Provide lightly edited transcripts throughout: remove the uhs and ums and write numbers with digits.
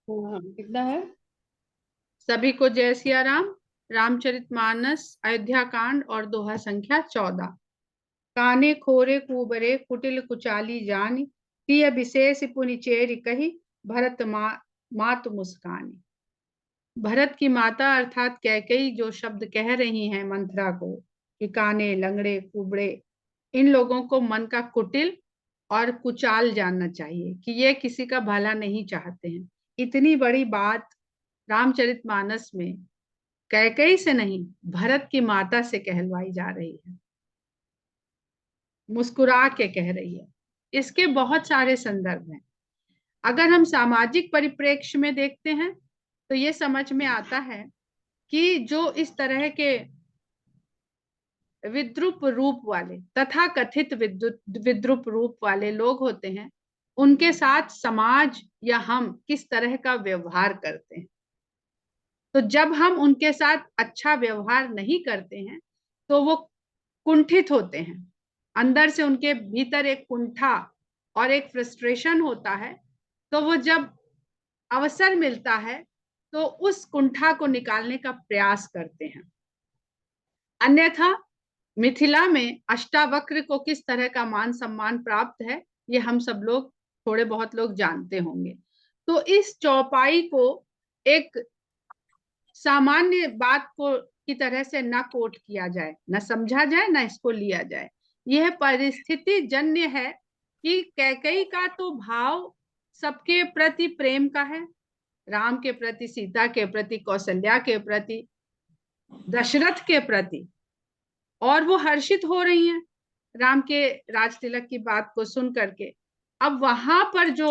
हाँ, कितना है? सभी को जय सिया राम। रामचरितमानस अयोध्या कांड और दोहा संख्या 14। काने खोरे कुबरे कुटिल कुचाली जानी, तिय विशेष पुनि चेरि कही, भरत मात मुस्कानी। भरत की माता अर्थात कैकेयी जो शब्द कह रही हैं मंथरा को कि काने लंगड़े कुबड़े, इन लोगों को मन का कुटिल और कुचाल जानना चाहिए कि ये किसी का भला नहीं चाहते हैं। इतनी बड़ी बात रामचरितमानस में कैकेयी से नहीं, भरत की माता से कहलवाई जा रही है, मुस्कुरा के कह रही है। इसके बहुत सारे संदर्भ हैं। अगर हम सामाजिक परिप्रेक्ष्य में देखते हैं तो ये समझ में आता है कि जो इस तरह के विद्रूप रूप वाले, तथा कथित विद्रूप रूप वाले लोग होते हैं, उनके साथ समाज या हम किस तरह का व्यवहार करते हैं। तो जब हम उनके साथ अच्छा व्यवहार नहीं करते हैं तो वो कुंठित होते हैं, अंदर से उनके भीतर एक कुंठा और एक फ्रस्ट्रेशन होता है। तो वो जब अवसर मिलता है तो उस कुंठा को निकालने का प्रयास करते हैं। अन्यथा मिथिला में अष्टावक्र को किस तरह का मान सम्मान प्राप्त है, ये हम सब लोग, थोड़े बहुत लोग जानते होंगे। तो इस चौपाई को एक सामान्य बात को की तरह से न कोट किया जाए, न समझा जाए, न इसको लिया जाए। यह परिस्थिति जन्य है कि कैकेयी का तो भाव सबके प्रति प्रेम का है, राम के प्रति, सीता के प्रति, कौशल्या के प्रति, दशरथ के प्रति, और वो हर्षित हो रही हैं राम के राज तिलक की बात को सुन करके। अब वहां पर जो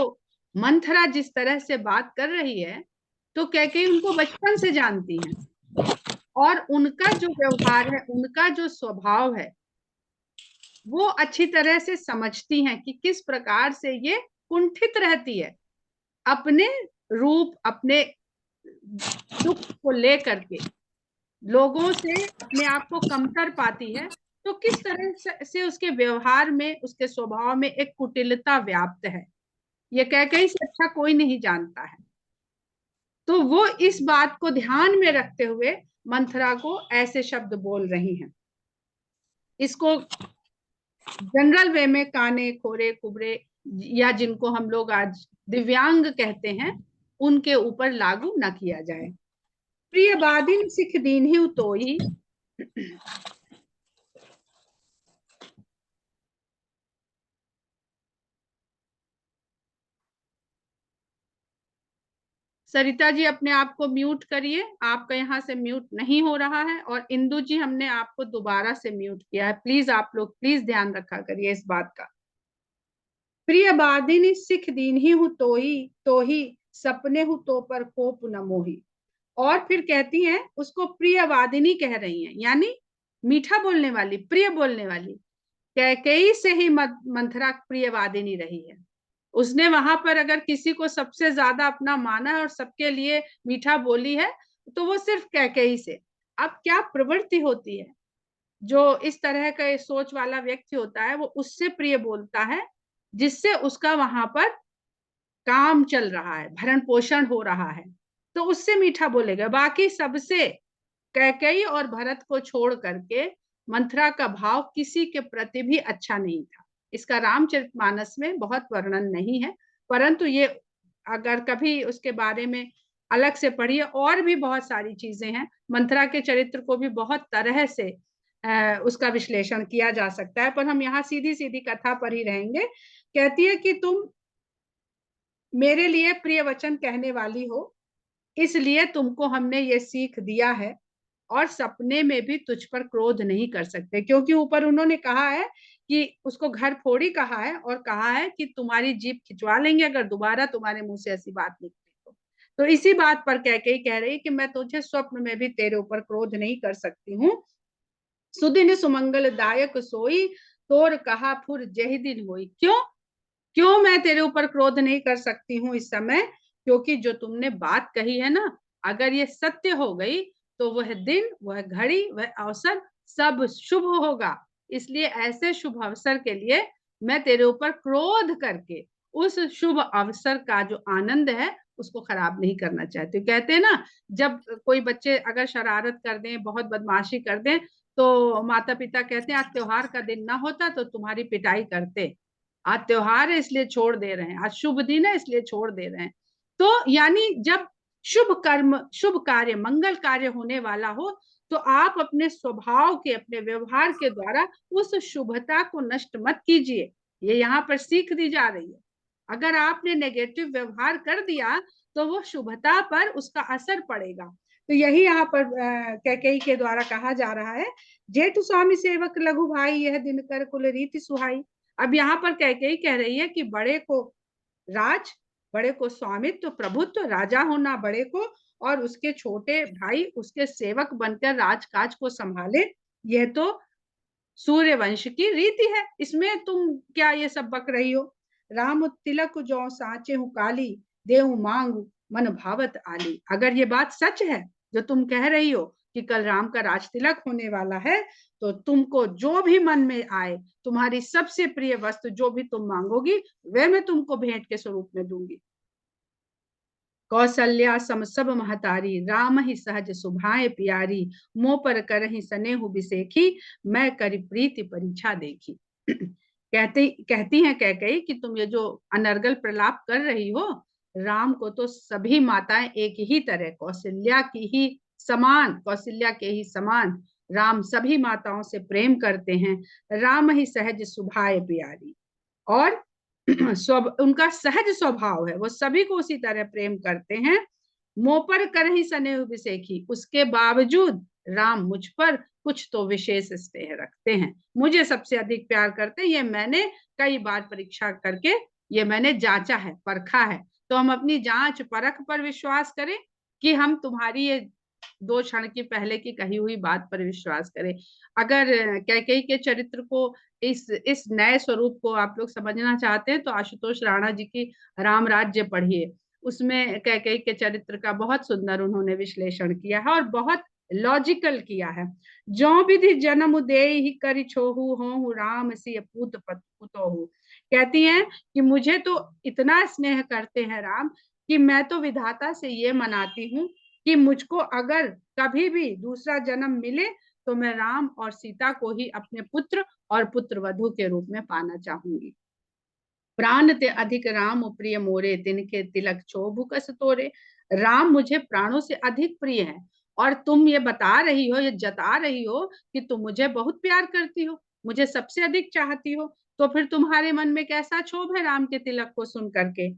मंथरा जिस तरह से बात कर रही है, तो कैकेयी उनको बचपन से जानती हैं और उनका जो व्यवहार है, उनका जो स्वभाव है, वो अच्छी तरह से समझती हैं कि किस प्रकार से ये कुंठित रहती है अपने रूप, अपने दुख को लेकर के, लोगों से अपने आप को कमतर पाती है। तो किस तरह से उसके व्यवहार में, उसके स्वभाव में एक कुटिलता व्याप्त है, ये कैकेयी से अच्छा कोई नहीं जानता है। तो वो इस बात को ध्यान में रखते हुए मंथरा को ऐसे शब्द बोल रही हैं। इसको जनरल वे में काने खोरे कुबरे, या जिनको हम लोग आज दिव्यांग कहते हैं, उनके ऊपर लागू न किया जाए। प्रिय बादिन सिख दीन ही उतोई, सरिता जी अपने आप को म्यूट करिए, आपका यहाँ से म्यूट नहीं हो रहा है। और इंदु जी, हमने आपको दोबारा से म्यूट किया है, प्लीज आप लोग प्लीज ध्यान रखा करिए इस बात का। प्रिय बादिनी सिख दीन ही हूं तो ही सपने हूं तो पर कोप न मोही। और फिर कहती हैं, उसको प्रिय वादिनी कह रही हैं, यानी मीठा बोलने वाली, प्रिय बोलने वाली। कैकेयी से ही मंथरा प्रिय वादिनी रही है। उसने वहां पर अगर किसी को सबसे ज्यादा अपना माना है और सबके लिए मीठा बोली है, तो वो सिर्फ कैकेयी से। अब क्या प्रवृत्ति होती है, जो इस तरह का सोच वाला व्यक्ति होता है, वो उससे प्रिय बोलता है जिससे उसका वहां पर काम चल रहा है, भरण पोषण हो रहा है, तो उससे मीठा बोलेगा। बाकी सबसे, कैकेयी और भरत को छोड़ करके मंथरा का भाव किसी के प्रति भी अच्छा नहीं था। इसका रामचरितमानस में बहुत वर्णन नहीं है, परंतु ये अगर कभी उसके बारे में अलग से पढ़िए, और भी बहुत सारी चीजें हैं। मंथरा के चरित्र को भी बहुत तरह से उसका विश्लेषण किया जा सकता है, पर हम यहाँ सीधी सीधी कथा पर ही रहेंगे। कहती है कि तुम मेरे लिए प्रिय वचन कहने वाली हो, इसलिए तुमको हमने ये सीख दिया है, और सपने में भी तुझ पर क्रोध नहीं कर सकते। क्योंकि ऊपर उन्होंने कहा है कि उसको घर फोड़ी कहा है, और कहा है कि तुम्हारी जीभ खिंचवा लेंगे अगर दोबारा तुम्हारे मुंह से ऐसी बात निकली तो इसी बात पर कैकेयी कह रही कि मैं तुझे स्वप्न में भी तेरे ऊपर क्रोध नहीं कर सकती हूँ। सुदिन सुमंगल दायक सोई, तोर कहा फुर जही दिन होई। क्यों क्यों मैं तेरे ऊपर क्रोध नहीं कर सकती हूँ इस समय? क्योंकि जो तुमने बात कही है ना, अगर ये सत्य हो गई तो वह दिन, वह घड़ी, वह अवसर सब शुभ होगा। इसलिए ऐसे शुभ अवसर के लिए मैं तेरे ऊपर क्रोध करके उस शुभ अवसर का जो आनंद है उसको खराब नहीं करना चाहती हूँ। कहते हैं ना, जब कोई बच्चे अगर शरारत कर दें, बहुत बदमाशी कर दें, तो माता पिता कहते हैं आज त्योहार का दिन ना होता तो तुम्हारी पिटाई करते, आज त्योहार है इसलिए छोड़ दे रहे हैं, आज शुभ दिन है इसलिए छोड़ दे रहे हैं। तो यानी जब शुभ कर्म, शुभ कार्य, मंगल कार्य होने वाला हो, तो आप अपने स्वभाव के, अपने व्यवहार के द्वारा उस शुभता को नष्ट मत कीजिए। ये यहाँ पर सीख दी जा रही है। अगर आपने नेगेटिव व्यवहार कर दिया तो वो शुभता पर उसका असर पड़ेगा। तो यही यहाँ पर कैकेयी के द्वारा कहा जा रहा है, जेठु स्वामी सेवक लघु भाई, यह दिन कर कुल रीति सुहाई। अब यहाँ पर कैकेयी कह रही है कि बड़े को राज, बड़े को स्वामित्व, प्रभुत्व, राजा होना बड़े को, और उसके छोटे भाई उसके सेवक बनकर राजकाज को संभाले, यह तो सूर्य वंश की रीति है, इसमें तुम क्या ये सब बक रही हो। राम तिलक जो साचे हूँ काली, देव मांग मन भावत आली। अगर ये बात सच है जो तुम कह रही हो कि कल राम का राज तिलक होने वाला है, तो तुमको जो भी मन में आए, तुम्हारी सबसे प्रिय वस्तु जो भी तुम मांगोगी, वह मैं तुमको भेंट के स्वरूप में दूंगी। कौशल्या सम सब महतारी, राम ही सहज सुभाए प्यारी, मोह पर करहि सनेहु बिसेखी, मैं करी प्रीति परीक्षा देखी। कहती हैं कैकेयी कि तुम ये जो अनर्गल प्रलाप कर रही हो, राम को तो सभी माताएं एक ही तरह, कौशल्या की ही समान, कौशल्या के ही समान राम सभी माताओं से प्रेम करते हैं। राम ही सहज सुभाए प्यारी, और उनका सहज स्वभाव है, वो सभी को उसी तरह प्रेम करते हैं। मोह पर करहि सनेहु बिसेखी, उसके बावजूद राम मुझ पर कुछ तो विशेष स्नेह रखते हैं, मुझे सबसे अधिक प्यार करते हैं। ये मैंने कई बार परीक्षा करके ये मैंने जांचा है, परखा है। तो हम अपनी जांच परख पर विश्वास करें कि हम तुम्हारी ये 2 क्षण की पहले की कही हुई बात पर विश्वास करें। अगर कैकेयी के चरित्र को, इस नए स्वरूप को आप लोग समझना चाहते हैं तो आशुतोष राणा जी की राम राज्य पढ़िए, उसमें कैकेयी के चरित्र का बहुत सुंदर उन्होंने विश्लेषण किया है और बहुत लॉजिकल किया है। जो विधि जन्म देहि करि छोहु, होहु राम सिय पूत पुतोहु। कहती हैं कि मुझे तो इतना स्नेह करते हैं राम कि मैं तो विधाता से ये मनाती हूँ कि मुझको अगर कभी भी दूसरा जन्म मिले तो मैं राम और सीता को ही अपने पुत्र और पुत्र वधु के रूप में पाना चाहूंगी। प्राण ते अधिक राम प्रिय मोरे, तिनके तिलक शोभु कस तोरे। राम मुझे प्राणों से अधिक प्रिय है, और तुम ये बता रही हो, ये जता रही हो कि तुम मुझे बहुत प्यार करती हो, मुझे सबसे अधिक चाहती हो, तो फिर तुम्हारे मन में कैसा क्षोभ है राम के तिलक को सुन करके।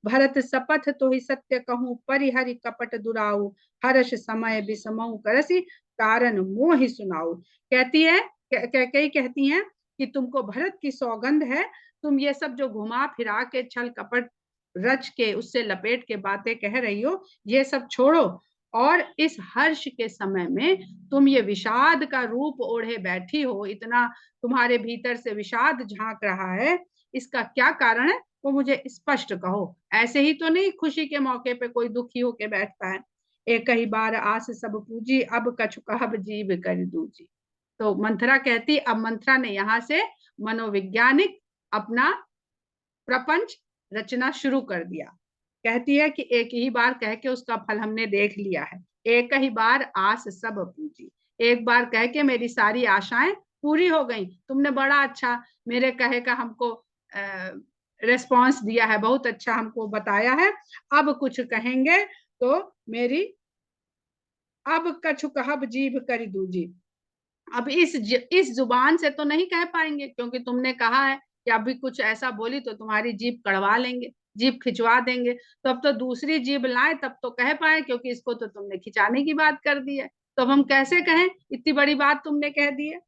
भरत सपथ तो ही सत्य कहूं, परिहरि कपट दुराऊ, हर्ष समय विषमऊ करसी, कारण मोहि सुनाऊ। कहती है कैकेयी कहती हैं कि तुमको भरत की सौगंध है, तुम ये सब जो घुमा फिरा के छल कपट रच के उससे लपेट के बातें कह रही हो, ये सब छोड़ो, और इस हर्ष के समय में तुम ये विषाद का रूप ओढ़े बैठी हो, इतना तुम्हारे भीतर से विषाद झांक रहा है, इसका क्या कारण है वो मुझे स्पष्ट कहो। ऐसे ही तो नहीं खुशी के मौके पे कोई दुखी होके बैठता है। एक ही बार आस सब पूजी, अब कछु कहब जीव कर दूजी। तो मंथरा कहती, अब मंथरा ने यहाँ से मनोवैज्ञानिक अपना प्रपंच रचना शुरू कर दिया। कहती है कि एक ही बार कह के उसका फल हमने देख लिया है, एक ही बार आस सब पूजी, एक बार कह के मेरी सारी आशाएं पूरी हो गई, तुमने बड़ा अच्छा मेरे कहे का हमको रेस्पॉन्स दिया है, बहुत अच्छा हमको बताया है, अब कुछ कहेंगे तो मेरी अब कछु कहब जीभ कर दूजी। अब इस जुबान से तो नहीं कह पाएंगे, क्योंकि तुमने कहा है कि अभी कुछ ऐसा बोली तो तुम्हारी जीभ कड़वा लेंगे, जीभ खिंचवा देंगे, तो अब तो दूसरी जीभ लाए तब तो कह पाए, क्योंकि इसको तो तुमने खिंचाने की बात कर दी है, तो अब हम कैसे कहें, इतनी बड़ी बात तुमने कह दी है।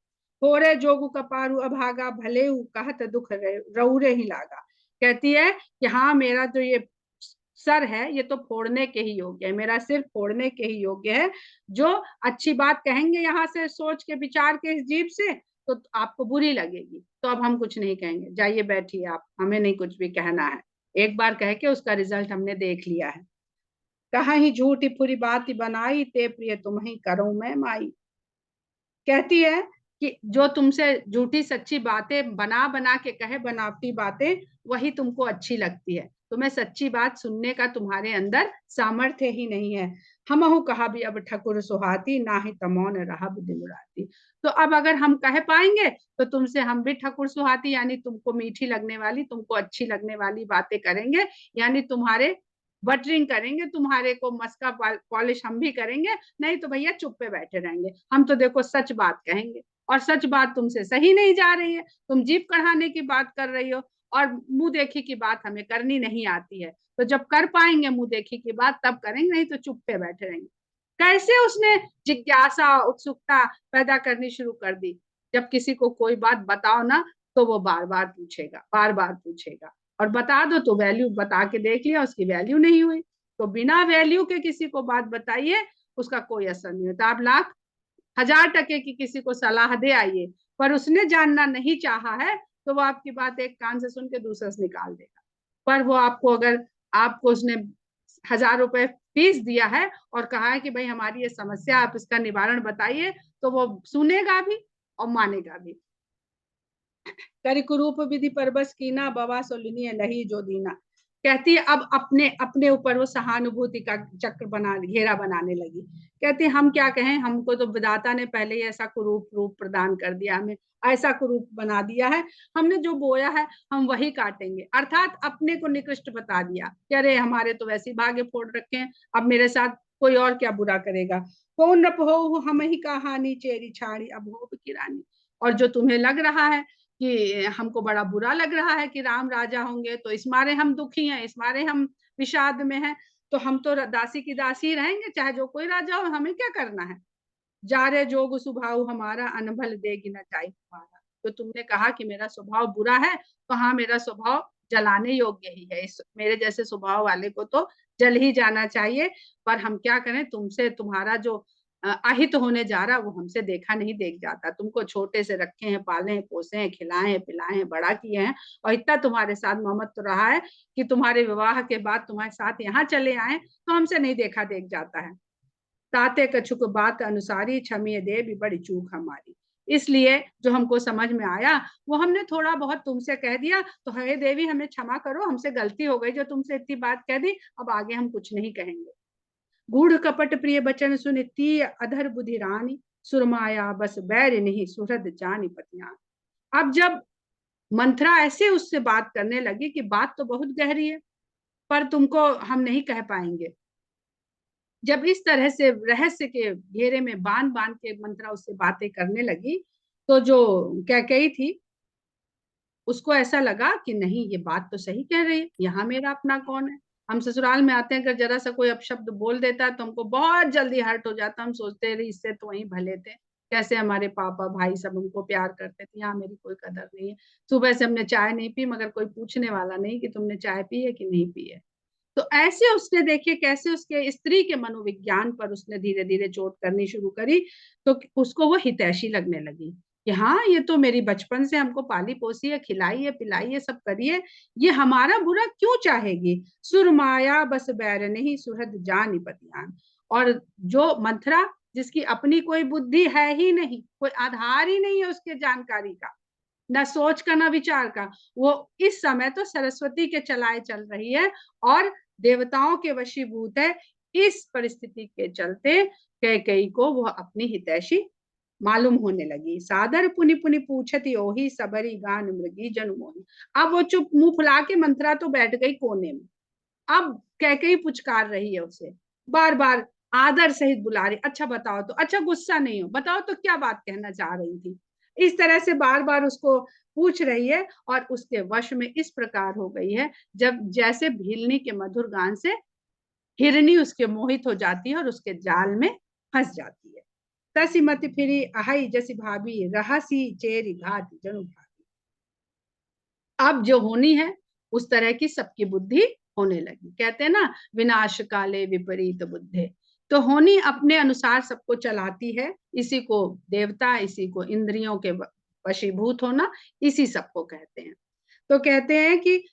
होरे जोगु कपारू अभागा, भले कहत दुख रौरे ही लागा। कहती है कि हाँ, मेरा जो ये सर है ये तो फोड़ने के ही योग्य है, मेरा सिर फोड़ने के ही योग्य है। जो अच्छी बात कहेंगे यहाँ से सोच के विचार के इस जीभ से, तो आपको बुरी लगेगी, तो अब हम कुछ नहीं कहेंगे, जाइए बैठिए आप, हमें नहीं कुछ भी कहना है, एक बार कह के उसका रिजल्ट हमने देख लिया है। कहा ही झूठी फुरी बात बनाई, ते प्रिय तुम ही करो मैं माई। कहती है कि जो तुमसे झूठी सच्ची बातें बना बना के कहे, बनावटी बातें, वही तुमको अच्छी लगती है। तुम्हें सच्ची बात सुनने का तुम्हारे अंदर सामर्थ्य ही नहीं है। हमहु कहा भी अब ठकुर सुहाती, ना ही तमौन रहा दिमुराती। तो अब अगर हम कह पाएंगे तो तुमसे हम भी ठकुर सुहाती यानी तुमको मीठी लगने वाली, तुमको अच्छी लगने वाली बातें करेंगे, यानी तुम्हारे बटरिंग करेंगे, तुम्हारे को मस्का पॉलिश हम भी करेंगे। नहीं तो भैया चुप पे बैठे रहेंगे। हम तो देखो सच बात कहेंगे, और सच बात तुमसे सही नहीं जा रही है। तुम जीभ कढ़ाने की बात कर रही हो और मुंह देखी की बात हमें करनी नहीं आती है। तो जब कर पाएंगे मुंह देखी की बात तब करेंगे, नहीं तो चुप पे बैठे रहेंगे। कैसे उसने जिज्ञासा, उत्सुकता पैदा करनी शुरू कर दी। जब किसी को कोई बात बताओ ना तो वो बार बार पूछेगा, बार बार पूछेगा। और बता दो तो वैल्यू बता के देख लिया, उसकी वैल्यू नहीं हुई। तो बिना वैल्यू के किसी को बात बताइए, उसका कोई असर नहीं होता। आप लाख हजार टके की किसी को सलाह दे आइए, पर उसने जानना नहीं चाहा है तो वो आपकी बात एक कान से सुन के दूसरे से निकाल देगा। पर वो आपको, अगर आपको उसने 1000 रुपए फीस दिया है और कहा है कि भाई हमारी ये समस्या, आप इसका निवारण बताइए, तो वो सुनेगा भी और मानेगा भी। कर कुरूप विधि परबस कीना, बवा सोलिनी नहीं जो दीना। कहती है अब अपने अपने ऊपर वो सहानुभूति का चक्र बना, घेरा बनाने लगी। कहती है हम क्या कहें, हमको तो विधाता ने पहले ही ऐसा कुरूप रूप प्रदान कर दिया, हमें ऐसा कुरूप बना दिया है। हमने जो बोया है हम वही काटेंगे। अर्थात अपने को निकृष्ट बता दिया कि अरे हमारे तो वैसे ही भागे फोड़ रखे हैं, अब मेरे साथ कोई और क्या बुरा करेगा। कौन रप हो हम ही कहानी, चेरी छाड़ी अब हो की रानी। और जो तुम्हें लग रहा है कि हमको बड़ा बुरा लग रहा है कि राम राजा होंगे, तो इस मारे हम दुखी हैं, इस मारे हम विषाद में हैं, तो हम तो दासी की दासी रहेंगे, चाहे जो कोई राजा हो, हमें क्या करना है। जा रे जोग स्वभाव हमारा, अनभल देगी न जाए हमारा। तो तुमने कहा कि मेरा स्वभाव बुरा है, तो हाँ मेरा स्वभाव जलाने योग्य ही है। इस मेरे जैसे स्वभाव वाले को तो जल ही जाना चाहिए। पर हम क्या करें, तुमसे तुम्हारा जो अहित होने जा रहा वो हमसे देखा नहीं देख जाता। तुमको छोटे से रखे हैं, पाले हैं, पोसे हैं, खिलाए हैं, पिलाए हैं, बड़ा किए हैं, और इतना तुम्हारे साथ ममत्व तो रहा है कि तुम्हारे विवाह के बाद तुम्हारे साथ यहाँ चले आए तो हमसे नहीं देखा देख जाता है। ताते कछुक बात अनुसारी, क्षमीय दे भी बड़ी चूक हमारी। इसलिए जो हमको समझ में आया वो हमने थोड़ा बहुत तुमसे कह दिया, तो हे देवी हमें क्षमा करो, हमसे गलती हो गई जो तुमसे इतनी बात कह दी। अब आगे हम कुछ नहीं कहेंगे। गूढ़ कपट प्रिय बचन सुन, ती अधर बुद्धि रानी, सुरमाया बस बैर नहीं, सुहृद जानी पतियान। अब जब मंथरा ऐसे उससे बात करने लगी कि बात तो बहुत गहरी है, पर तुमको हम नहीं कह पाएंगे। जब इस तरह से रहस्य के घेरे में बांध बांध के मंत्रा उससे बातें करने लगी, तो जो कैकेयी थी उसको ऐसा लगा कि नहीं ये बात तो सही कह रही है, यहाँ मेरा अपना कौन है। हम ससुराल में आते हैं, अगर जरा सा कोई अपशब्द बोल देता है तो हमको बहुत जल्दी हर्ट हो जाता। हम सोचते रहे इससे तो वहीं भले थे, कैसे हमारे पापा भाई सब हमको प्यार करते थे, यहाँ मेरी कोई कदर नहीं है। सुबह से हमने चाय नहीं पी, मगर कोई पूछने वाला नहीं कि तुमने चाय पी है कि नहीं पी है। तो ऐसे उसने देखिए कैसे उसके स्त्री के मनोविज्ञान पर उसने धीरे धीरे चोट करनी शुरू करी। तो उसको वो हितैषी लगने लगी कि हाँ ये तो मेरी बचपन से हमको पाली पोसी है, खिलाई है, पिलाई है, सब करिए, ये हमारा बुरा क्यों चाहेगी। सुरमाया बस बैर नहीं, सुहृद जान पतियान। और जो मंथरा, जिसकी अपनी कोई बुद्धि है ही नहीं, कोई आधार ही नहीं है उसके जानकारी का, न सोच का न विचार का, वो इस समय तो सरस्वती के चलाए चल रही है और देवताओं के वशीभूत है। इस परिस्थिति के चलते कैकेयी को वह अपनी हितैषी मालूम होने लगी। सादर पुनि पुनि पूछती ओही, सबरी गान मृगी जनु मोही। अब वो चुप मुंह फुला के मंत्रा तो बैठ गई कोने में। अब कैकेयी पुचकार रही है उसे, बार बार आदर सहित बुला रही, अच्छा बताओ तो, अच्छा गुस्सा नहीं हो, बताओ तो क्या बात कहना चाह रही थी। इस तरह से बार बार उसको पूछ रही है और उसके वश में इस प्रकार हो गई है, जब जैसे भीलनी के मधुर गान से हिरनी उसके मोहित हो जाती है और उसके जाल में फंस जाती है। तसी मत फिरी अहई जसी भाभी, रहसी चेरी घाट जनु भाभी। अब जो होनी है उस तरह की सबकी बुद्धि होने लगी। कहते हैं ना, विनाश काले विपरीत बुद्धे। तो होनी अपने अनुसार सबको चलाती है, इसी को देवता, इसी को इंद्रियों के वशीभूत होना, इसी सबको कहते हैं। तो कहते हैं कि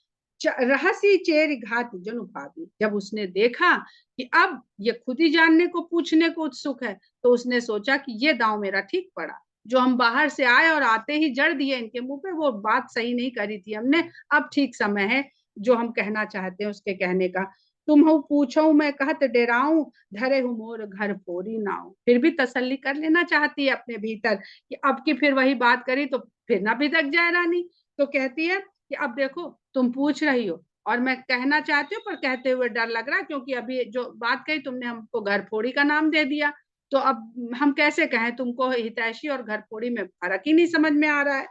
रहसी चेर घात जनु भाभी। जब उसने देखा कि अब ये खुद ही जानने को पूछने को उत्सुक है, तो उसने सोचा कि ये दांव मेरा ठीक पड़ा। जो हम बाहर से आए और आते ही जड़ दिए इनके मुंह पे, वो बात सही नहीं करी थी हमने। अब ठीक समय है जो हम कहना चाहते हैं उसके कहने का। तुम हो पूछो मैं कहत डेराऊं, धरे हूं मोर घर फोरी नाव। फिर भी तसल्ली कर लेना चाहती है अपने भीतर कि अब की फिर वही बात करी तो फिर ना भिदक जाए रानी। तो कहती है कि अब देखो तुम पूछ रही हो और मैं कहना चाहती हूँ, पर कहते हुए डर लग रहा, क्योंकि अभी जो बात कही तुमने हमको घर फोड़ी का नाम दे दिया। तो अब हम कैसे कहें तुमको हितैषी और घर फोड़ी में फर्क ही नहीं समझ में आ रहा है।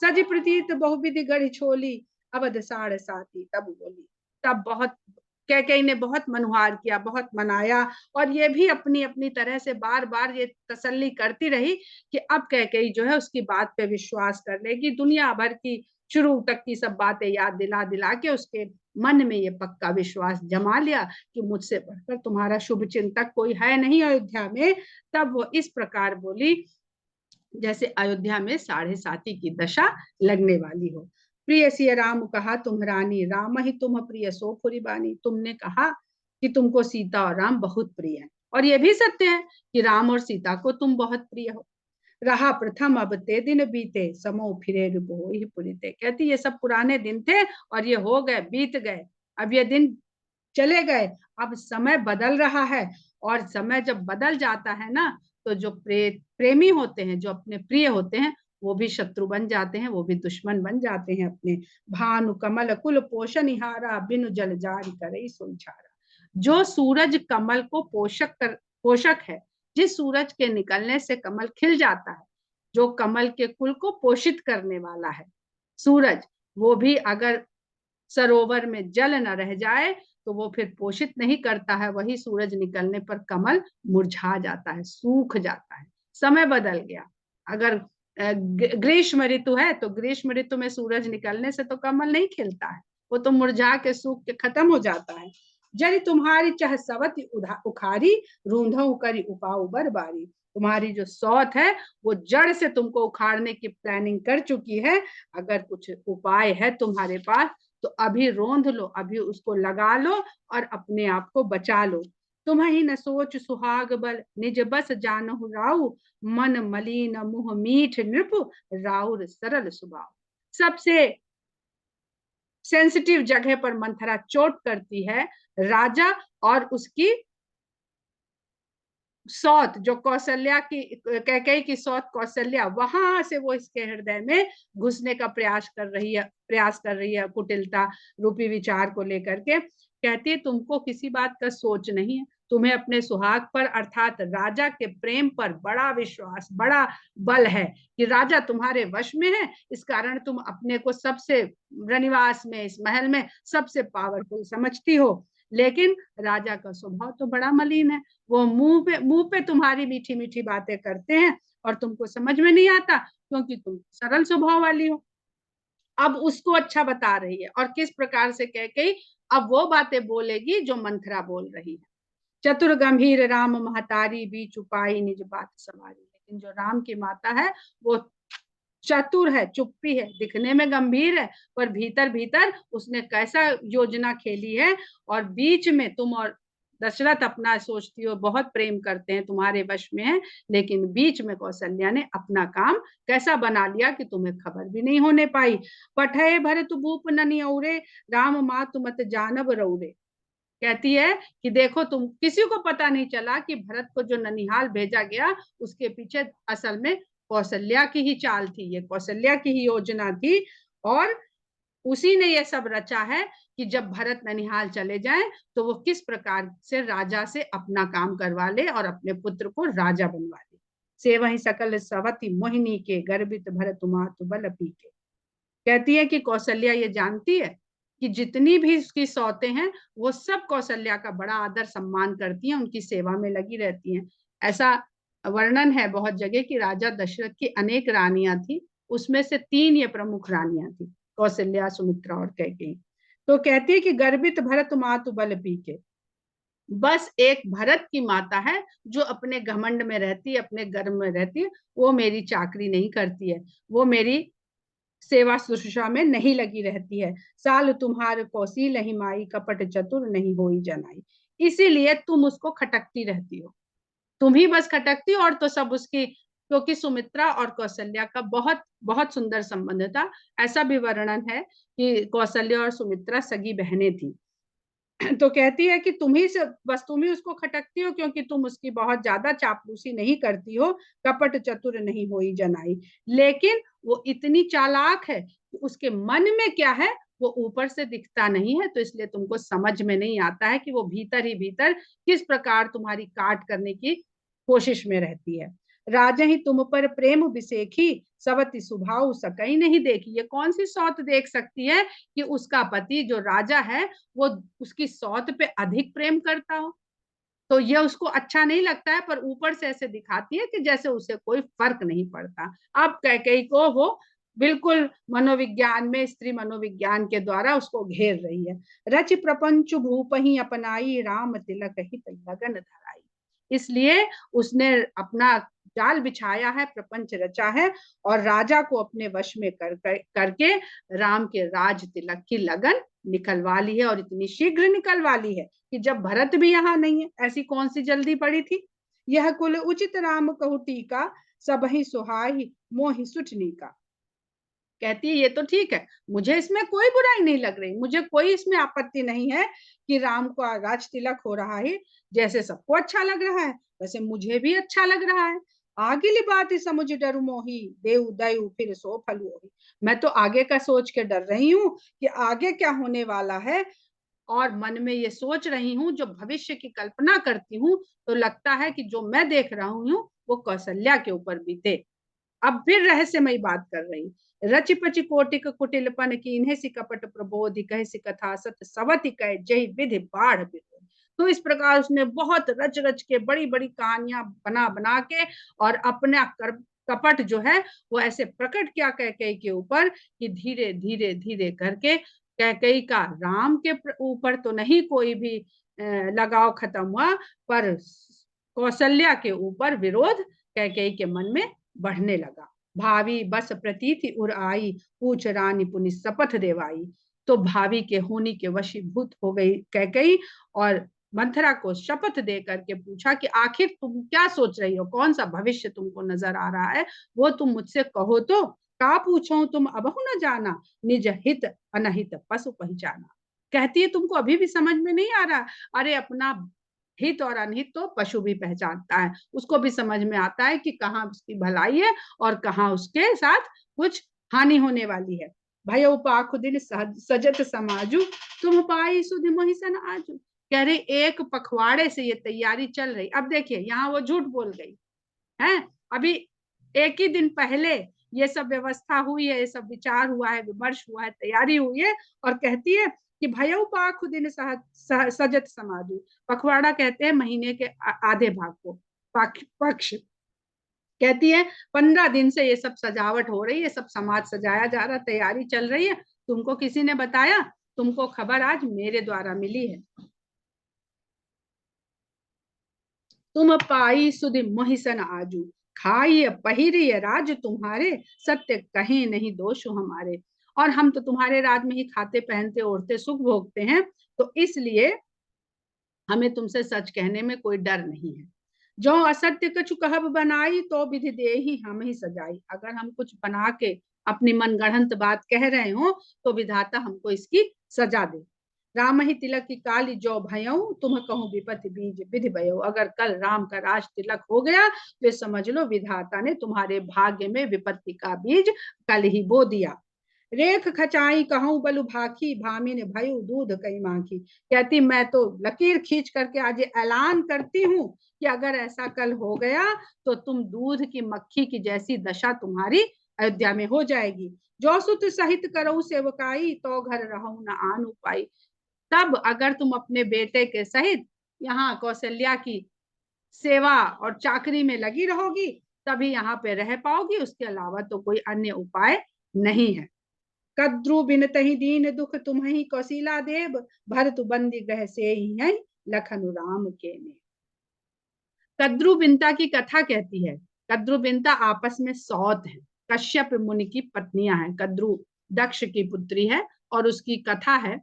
सज प्रतीत बहुविधि गढ़ी छोली, अवध साढ़ साथी तब बोली। तब बहुत कैकेयी ने बहुत मनुहार किया, बहुत मनाया, और ये भी अपनी अपनी तरह से बार बार ये तसल्ली करती रही कि अब कैकेयी जो है उसकी बात पे विश्वास कर लेगी। दुनिया भर की शुरू तक की सब बातें याद दिला दिला के उसके मन में ये पक्का विश्वास जमा लिया कि मुझसे बढ़कर तुम्हारा शुभ चिंतक कोई है नहीं अयोध्या में। तब वो इस प्रकार बोली जैसे अयोध्या में साढ़े साती की दशा लगने वाली हो। प्रिय सिय राम कहा तुम रानी, राम ही तुम प्रिय सो फुरी बानी। तुमने कहा कि तुमको सीता और राम बहुत प्रिय है, और ये भी सत्य है कि राम और सीता को तुम बहुत प्रिय हो। रहा प्रथम अब ते दिन बीते, समो फिरे हो ही पुरीते। कहती ये सब पुराने दिन थे और ये हो गए, बीत गए, अब ये दिन चले गए, अब समय बदल रहा है। और समय जब बदल जाता है ना, तो जो प्रेमी होते हैं, जो अपने प्रिय होते हैं, वो भी शत्रु बन जाते हैं, वो भी दुश्मन बन जाते हैं अपने। भानु कमल कुल पोषण हारा, बिनु जल जारी करे सुलझारा। जो सूरज कमल को पोषक है, जिस सूरज के निकलने से कमल खिल जाता है, जो कमल के कुल को पोषित करने वाला है सूरज, वो भी अगर सरोवर में जल न रह जाए तो वो फिर पोषित नहीं करता है। वही सूरज निकलने पर कमल मुरझा जाता है, सूख जाता है। समय बदल गया। अगर ग्रीष्म ऋतु है तो ग्रीष्म ऋतु में सूरज निकलने से तो कमल नहीं खिलता है, वो तो मुरझा के सूख के खत्म हो जाता है। जरी तुम्हारी चाह सवती उखारी, रूंधो करी उपाऊ बरबारी। तुम्हारी जो सौत है वो जड़ से तुमको उखाड़ने की प्लानिंग कर चुकी है। अगर कुछ उपाय है तुम्हारे पास तो अभी रोंध लो, अभी उसको लगा लो और अपने आप को बचा लो। तुम्हें न सोच सुहाग बल, निज बस जानहु राउ, मन मलिन मुह मीठ नृप, राउर सरल सुभाव। सबसे सेंसिटिव जगह पर मंथरा चोट करती है। राजा और उसकी सौत, जो कौशल्या की, कैकेयी की सौत कौशल्या, वहां से वो इसके हृदय में घुसने का प्रयास कर रही है कुटिलता रूपी विचार को लेकर के। कहती है तुमको किसी बात का सोच नहीं है, तुम्हें अपने सुहाग पर अर्थात राजा के प्रेम पर बड़ा विश्वास, बड़ा बल है कि राजा तुम्हारे वश में है। इस कारण तुम अपने को सबसे रनिवास में, इस महल में सबसे पावरफुल समझती हो। लेकिन राजा का स्वभाव तो बड़ा मलिन है, वो मुंह पे तुम्हारी मीठी मीठी बातें करते हैं और तुमको समझ में नहीं आता, क्योंकि तुम सरल स्वभाव वाली हो। अब उसको अच्छा बता रही है और किस प्रकार से कह के अब वो बातें बोलेगी जो मंथरा बोल रही है। चतुर गंभीर राम महतारी, बीच उपाई निज बात सवारी। लेकिन जो राम की माता है वो चतुर है, चुप्पी है, दिखने में गंभीर है, पर भीतर भीतर उसने कैसा योजना खेली है। और बीच में तुम और दशरथ अपना सोचती हो बहुत प्रेम करते हैं, तुम्हारे वश में है, लेकिन बीच में कौशल्या ने अपना काम कैसा बना लिया कि तुम्हें खबर भी नहीं होने पाई। पठे भरत भूप ननि औरे, राम मात मत जानब रौरे। कहती है कि देखो तुम किसी को पता नहीं चला कि भरत को जो ननिहाल भेजा गया उसके पीछे असल में कौशल्या की ही चाल थी, ये कौशल्या की ही योजना थी। और उसी ने ये सब रचा है कि जब भरत ननिहाल चले जाएं तो वो किस प्रकार से राजा से अपना काम करवा ले और अपने पुत्र को राजा बनवा ले। से वही सकल सवती मोहिनी के, गर्भित भरत मातु बल पी के। कहती है कि कौशल्या ये जानती है कि जितनी भी उसकी सौतें हैं वो सब कौशल्या का बड़ा आदर सम्मान करती हैं, उनकी सेवा में लगी रहती हैं। ऐसा वर्णन है बहुत जगह कि राजा दशरथ की अनेक रानियां थी, उसमें से 3 ये प्रमुख रानियां थी, कौशल्या, सुमित्रा और कैकेयी। तो कहती है कि गर्भित भरत मातु बल पी के, बस एक भरत की माता है जो अपने घमंड में रहती है, अपने गर्व में रहती है, वो मेरी चाकरी नहीं करती है, वो मेरी सेवा शुश्रूषा में नहीं लगी रहती है। साल तुम्हारे कौशील ही माई, कपट चतुर नहीं होई जनाई। इसीलिए तुम उसको खटकती रहती हो, तुम ही बस खटकती हो और तो सब उसकी क्योंकि सुमित्रा और कौशल्या का बहुत बहुत सुंदर संबंध था। ऐसा भी वर्णन है कि कौशल्या और सुमित्रा सगी बहनें थी। तो कहती है कि तुम ही से बस तुम ही उसको खटकती हो, क्योंकि तुम उसकी बहुत ज्यादा चापलूसी नहीं करती हो, कपट चतुर नहीं होई जनाई। लेकिन वो इतनी चालाक है कि उसके मन में क्या है वो ऊपर से दिखता नहीं है, तो इसलिए तुमको समझ में नहीं आता है कि वो भीतर ही भीतर किस प्रकार तुम्हारी काट करने की कोशिश में रहती है। राजा ही तुम पर प्रेम बिसेखी, सवति सुभाव सकई नहीं देखी। ये कौन सी सौत देख सकती है कि उसका पति जो राजा है वो उसकी सौत पे अधिक प्रेम करता हो। तो ये उसको अच्छा नहीं लगता है, पर ऊपर से ऐसे दिखाती है कि जैसे उसे कोई फर्क नहीं पड़ता। अब कैकेयी को वो बिल्कुल मनोविज्ञान में, स्त्री मनोविज्ञान के द्वारा उसको घेर रही है। रच प्रपंच भूप ही अपनाई, राम तिलक ही लगन धराई। इसलिए उसने अपना जाल बिछाया है, प्रपंच रचा है और राजा को अपने वश में करके राम के राज तिलक की लगन निकलवा ली है, और इतनी शीघ्र निकलवा ली है कि जब भरत भी यहाँ नहीं है। ऐसी कौन सी जल्दी पड़ी थी। यह कुल उचित राम कहु टीका, सब ही सुहाई मोहि सुठनी का। कहती है ये तो ठीक है, मुझे इसमें कोई बुराई नहीं लग रही, मुझे कोई इसमें आपत्ति नहीं है कि राम को राज तिलक हो रहा है। जैसे सबको अच्छा लग रहा है वैसे मुझे भी अच्छा लग रहा है। आगे बात समझ डर मोही, देव दयु फिर सो फल होही। मैं तो आगे का सोच के डर रही हूँ कि आगे क्या होने वाला है, और मन में ये सोच रही हूँ, जो भविष्य की कल्पना करती हूँ तो लगता है कि जो मैं देख रहा हूँ वो कौशल्या के ऊपर बीते। अब फिर रहस्यमयी बात कर रही। रचि पचि कोटिक कुटिलपन की इन्हें सी कपट प्रबोधि कह सी कथा सत सवति कह जय विधि बाढ़ विरोध। तो इस प्रकार उसने बहुत रच रच के बड़ी बड़ी कहानियां बना बना के और अपना कपट जो है वो ऐसे प्रकट किया कैकेयी के ऊपर कि धीरे धीरे धीरे करके कैकेयी का राम के ऊपर तो नहीं कोई भी लगाव खत्म हुआ, पर कौशल्या के ऊपर विरोध कैकेयी के मन में बढ़ने लगा। भावी बस प्रतीति उर आई, पूछ रानी पुनि शपथ देवाई। तो भावी के होनी के वशीभूत हो गई कैकेयी, और मंथरा को शपथ दे करके पूछा कि आखिर तुम क्या सोच रही हो, कौन सा भविष्य तुमको नजर आ रहा है, वो तुम मुझसे कहो तो। का पूछो तुम अबहु न जाना, निज हित अनहित पशु पहचाना। कहती है तुमको अभी भी समझ में नहीं आ रहा। अरे अपना हित और अनहित तो पशु भी पहचानता है, उसको भी समझ में आता है कि कहाँ उसकी भलाई है और कहाँ उसके साथ कुछ हानि होने वाली है। भयो पाखु दिन सजत समाजू, तुम पाई सुधि मोहिसन आजू। कह रही एक पखवाड़े से ये तैयारी चल रही। अब देखिए यहाँ वो झूठ बोल गई है। अभी एक ही दिन पहले ये सब व्यवस्था हुई है, ये सब विचार हुआ है, विमर्श हुआ है, तैयारी हुई है, और कहती है कि भयो पाखु दिन सजत समाजू। पखवाड़ा कहते हैं महीने के आधे भाग को, पक्ष। कहती है 15 दिन से ये सब सजावट हो रही है, सब समाज सजाया जा रहा, तैयारी चल रही है। तुमको किसी ने बताया? तुमको खबर आज मेरे द्वारा मिली है। तुम पाई सुधि मोहिसन आजू, खाइए पहिरिय राज तुम्हारे, सत्य कहीं नहीं दोष हमारे। और हम तो तुम्हारे राज में ही खाते पहनते ओढ़ते सुख भोगते हैं, तो इसलिए हमें तुमसे सच कहने में कोई डर नहीं है। जो असत्य कछु कहब बनाई, तो विधि दे ही हम ही सजाई। अगर हम कुछ बना के अपनी मनगढ़ंत बात कह रहे हो तो विधाता हमको इसकी सजा दे। राम ही तिलक की काली जो भयो, तुम कहूँ विपत्ति बीज विधि भयो। अगर कल राम का राज तिलक हो गया तो समझ लो विधाता ने तुम्हारे भाग्य में विपत्ति का बीज कल ही बो दिया। रेख खचाई कहूं बलु भाखी, भामिन भयु दूध कई माखी। कहती मैं तो लकीर खींच करके आज ऐलान करती हूँ कि अगर ऐसा कल हो गया तो तुम दूध की मक्खी की जैसी दशा तुम्हारी अयोध्या में हो जाएगी। जो सुत सहित करो सेवकाई, तो घर रहूं न आन पाई। तब अगर तुम अपने बेटे के सहित यहाँ कौशल्या की सेवा और चाकरी में लगी रहोगी तभी यहाँ पे रह पाओगी, उसके अलावा तो कोई अन्य उपाय नहीं है। कद्रु बिन तही दीन दुख तुम्हि कौशिला देव, भरत बंदी ग्रह से ही है लखन राम के ने। कद्रु बिनता की कथा कहती है। कद्रु बिनता आपस में सौत है, कश्यप मुनि की पत्नियां हैं। कद्रु दक्ष की पुत्री है और उसकी कथा है,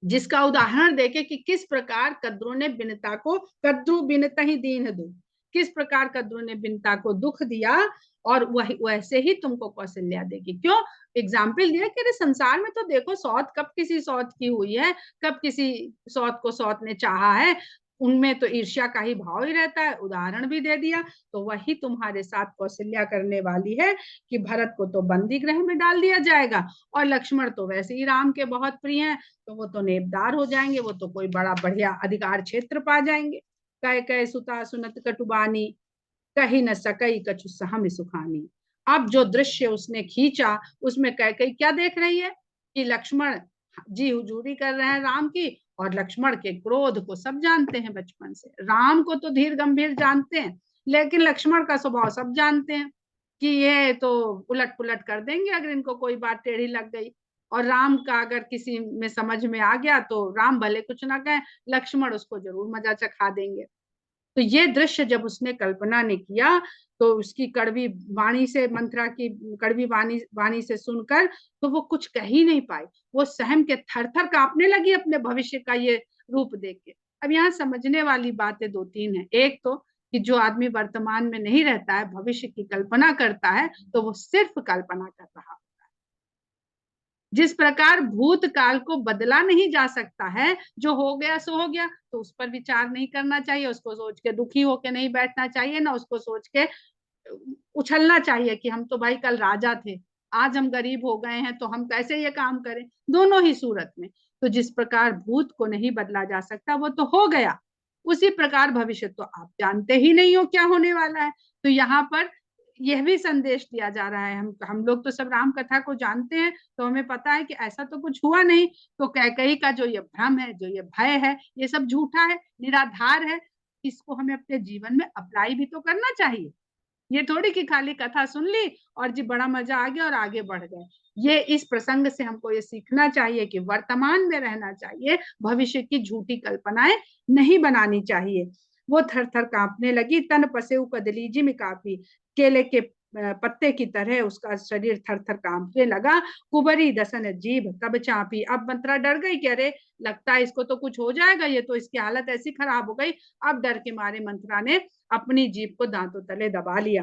जिसका उदाहरण देके कि किस प्रकार कद्रु ने बिनता को, कद्रु बिनता ही दीन दु, किस प्रकार का ध्रुव ने बिनता को दुख दिया, और वही वैसे ही तुमको कौशल्या देगी। क्यों एग्जाम्पल दिया कि अरे संसार में तो देखो सौत कब किसी सौत की हुई है, कब किसी सौत को सौत ने चाहा है, उनमें तो ईर्ष्या का ही भाव ही रहता है। उदाहरण भी दे दिया। तो वही तुम्हारे साथ कौशल्या करने वाली है कि भरत को तो बंदी गृह में डाल दिया जाएगा, और लक्ष्मण तो वैसे ही राम के बहुत प्रिय हैं, तो वो तो नेबदार हो जाएंगे, वो तो कोई बड़ा बढ़िया अधिकार क्षेत्र पा जाएंगे। कह कह सुता सुनत कटुबानी, कही न सकई कछु सहम सुखानी। अब जो दृश्य उसने खींचा उसमें कह कही क्या देख रही है कि लक्ष्मण जी हुजूरी कर रहे हैं राम की, और लक्ष्मण के क्रोध को सब जानते हैं बचपन से। राम को तो धीर गंभीर जानते हैं, लेकिन लक्ष्मण का स्वभाव सब जानते हैं कि ये तो उलट पुलट कर देंगे अगर इनको कोई बात टेढ़ी लग गई। और राम का अगर किसी में समझ में आ गया तो राम भले कुछ ना कहें, लक्ष्मण उसको जरूर मजा चखा देंगे। तो ये दृश्य जब उसने कल्पना ने किया, तो उसकी कड़वी वाणी से, मंत्रा की कड़वी वाणी से सुनकर तो वो कुछ कह ही नहीं पाई। वो सहम के थर थर कांपने लगी अपने भविष्य का ये रूप देख के। अब यहाँ समझने वाली बातें दो तीन है। एक तो कि जो आदमी वर्तमान में नहीं रहता है, भविष्य की कल्पना करता है, तो वो सिर्फ कल्पना कर रहा। जिस प्रकार भूतकाल को बदला नहीं जा सकता है, जो हो गया सो हो गया, तो उस पर विचार नहीं करना चाहिए, उसको सोच के दुखी होके नहीं बैठना चाहिए, ना उसको सोच के उछलना चाहिए कि हम तो भाई कल राजा थे, आज हम गरीब हो गए हैं, तो हम कैसे ये काम करें। दोनों ही सूरत में तो जिस प्रकार भूत को नहीं बदला जा सकता, वो तो हो गया, उसी प्रकार भविष्य तो आप जानते ही नहीं हो क्या होने वाला है। तो यहाँ पर यह भी संदेश दिया जा रहा है, हम लोग तो सब राम कथा को जानते हैं, तो हमें पता है कि ऐसा तो कुछ हुआ नहीं। तो कैकेयी का जो ये भ्रम है, जो ये भय है, ये सब झूठा है, निराधार है। इसको हमें अपने जीवन में अप्लाई भी तो करना चाहिए। ये थोड़ी कि खाली कथा सुन ली और जी बड़ा मजा आ गया और आगे बढ़ गए। ये इस प्रसंग से हमको ये सीखना चाहिए कि वर्तमान में रहना चाहिए, भविष्य की झूठी कल्पनाएं नहीं बनानी चाहिए। वो थर थर कांपने लगी, तन पसे कदलीजी में काफी, केले के पत्ते की तरह उसका शरीर थर थर कांपने लगा। कुबरी दसन जीभ तब चापी। अब मंत्रा डर गई कि अरे लगता है इसको तो कुछ हो जाएगा, ये तो इसकी हालत ऐसी खराब हो गई। अब डर के मारे मंत्रा ने अपनी जीभ को दांतों तले दबा लिया।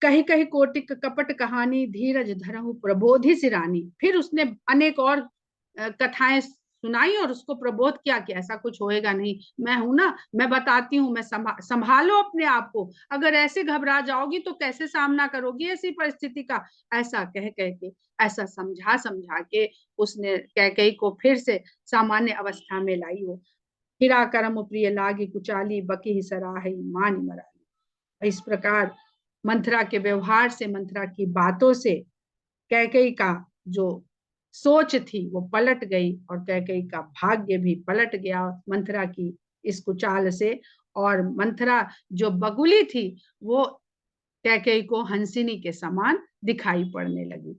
कहीं कहीं कोटिक कपट कहानी, धीरज धरहु प्रबोधि सिरानी। फिर उसने अनेक और कथाएं सुनाई और उसको प्रबोध किया कि ऐसा कुछ होएगा नहीं, मैं हूं ना, मैं बताती हूँ, मैं संभालो अपने आप को, अगर ऐसे घबरा जाओगी तो कैसे सामना करोगी ऐसी परिस्थिति का। ऐसा कह कह के, ऐसा समझा समझा के उसने कैकेयी को फिर से सामान्य अवस्था में लाई। हो हिरा करम प्रिय लागी कुचाली, बकी सराही मान मराली। इस प्रकार मंथरा के व्यवहार से, मंथरा की बातों से कैकेयी का जो सोच थी वो पलट गई, और कैकेयी का भाग्य भी पलट गया मंथरा की इस कुचाल से। और मंथरा जो बगुली थी वो कैकेयी को हंसिनी के समान दिखाई पड़ने लगी।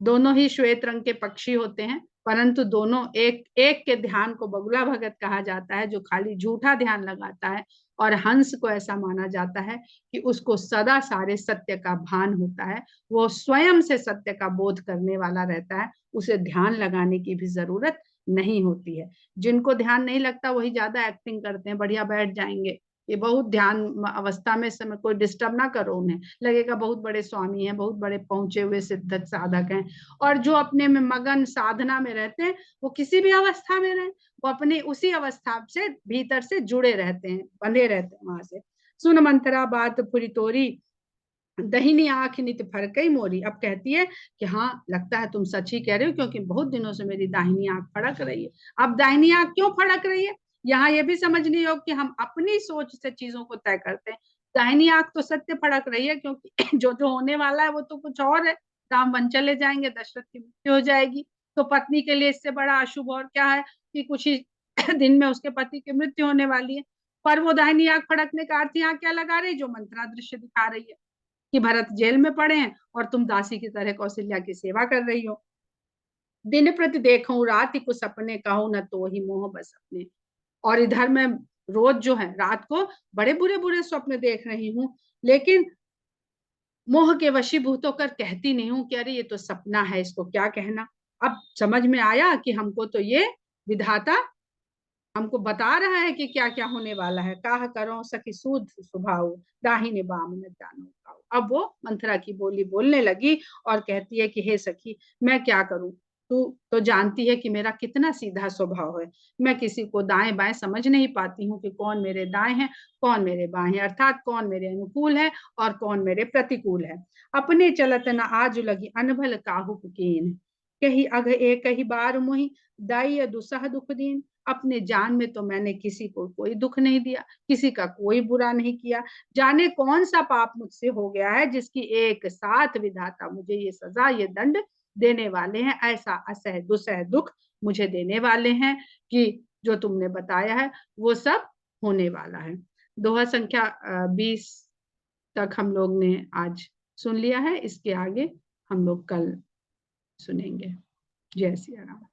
दोनों ही श्वेत रंग के पक्षी होते हैं, परंतु दोनों एक एक के ध्यान को बगुला भगत कहा जाता है, जो खाली झूठा ध्यान लगाता है। और हंस को ऐसा माना जाता है कि उसको सदा सारे सत्य का भान होता है, वो स्वयं से सत्य का बोध करने वाला रहता है, उसे ध्यान लगाने की भी जरूरत नहीं होती है। जिनको ध्यान नहीं लगता वही ज्यादा एक्टिंग करते हैं, बढ़िया बैठ जाएंगे, ये बहुत ध्यान अवस्था में समय कोई डिस्टर्ब ना करो, उन्हें लगेगा बहुत बड़े स्वामी हैं, बहुत बड़े पहुंचे हुए सिद्ध साधक हैं। और जो अपने में मगन साधना में रहते हैं, वो किसी भी अवस्था में रहे, वो अपनी उसी अवस्था से भीतर से जुड़े रहते हैं, बंधे रहते हैं वहां से। सुन मंथरा बात पुरी तोरी, दहिनी आंख नित फरकई मोरी। अब कहती है कि हाँ लगता है तुम सच ही कह रहे हो, क्योंकि बहुत दिनों से मेरी दाहिनी आंख फड़क रही है। अब दाहिनी आंख क्यों फड़क रही है, यहाँ ये भी समझने योग कि हम अपनी सोच से चीजों को तय करते हैं। दाहिनी आंख तो सत्य फड़क रही है, क्योंकि जो जो होने वाला है वो तो कुछ और है। राम वन चले जाएंगे, दशरथ की मृत्यु हो जाएगी, तो पत्नी के लिए इससे बड़ा अशुभ और क्या है कि कुछ ही दिन में उसके पति की मृत्यु होने वाली है। पर वो दाहिनी आंख फड़कने का अर्थ यहाँ क्या लगा रही, जो मंत्रा दृश्य दिखा रही है कि भरत जेल में पड़े हैं और तुम दासी की तरह कौशल्या की सेवा कर रही हो। दिन प्रति देखूं रात को सपने, कहूं न तो ही मोह बस अपने। और इधर मैं रोज जो है रात को बड़े बुरे बुरे स्वप्न देख रही हूँ, लेकिन मोह के वशीभूत होकर कहती नहीं हूँ कि अरे ये तो सपना है, इसको क्या कहना। अब समझ में आया कि हमको तो ये विधाता हमको बता रहा है कि क्या क्या होने वाला है। काह करो सखी सूद स्वभाव, दाहिने बाम न जानो पाओ। अब वो मंथरा की बोली बोलने लगी और कहती है कि हे सखी, मैं क्या करूं, तू तो जानती है कि मेरा कितना सीधा स्वभाव है। मैं किसी को दाएं बाएं समझ नहीं पाती हूँ कि कौन मेरे दाएं है, कौन मेरे बाएं है, अर्थात कौन मेरे अनुकूल है और कौन मेरे प्रतिकूल है। अपने चलत न आज लगी अनभल काहू कीन, कही अघ एक ही बार मुहि दाई दुसह दुख दीन। अपने जान में तो मैंने किसी को कोई दुख नहीं दिया, किसी का कोई बुरा नहीं किया। जाने कौन सा पाप मुझसे हो गया है जिसकी एक साथ विधाता मुझे ये सजा, ये दंड देने वाले हैं। ऐसा असह दुसह दुख मुझे देने वाले हैं कि जो तुमने बताया है वो सब होने वाला है। दोहा संख्या 20 तक हम लोग ने आज सुन लिया है। इसके आगे हम लोग कल सुनेंगे। जय सिया राम।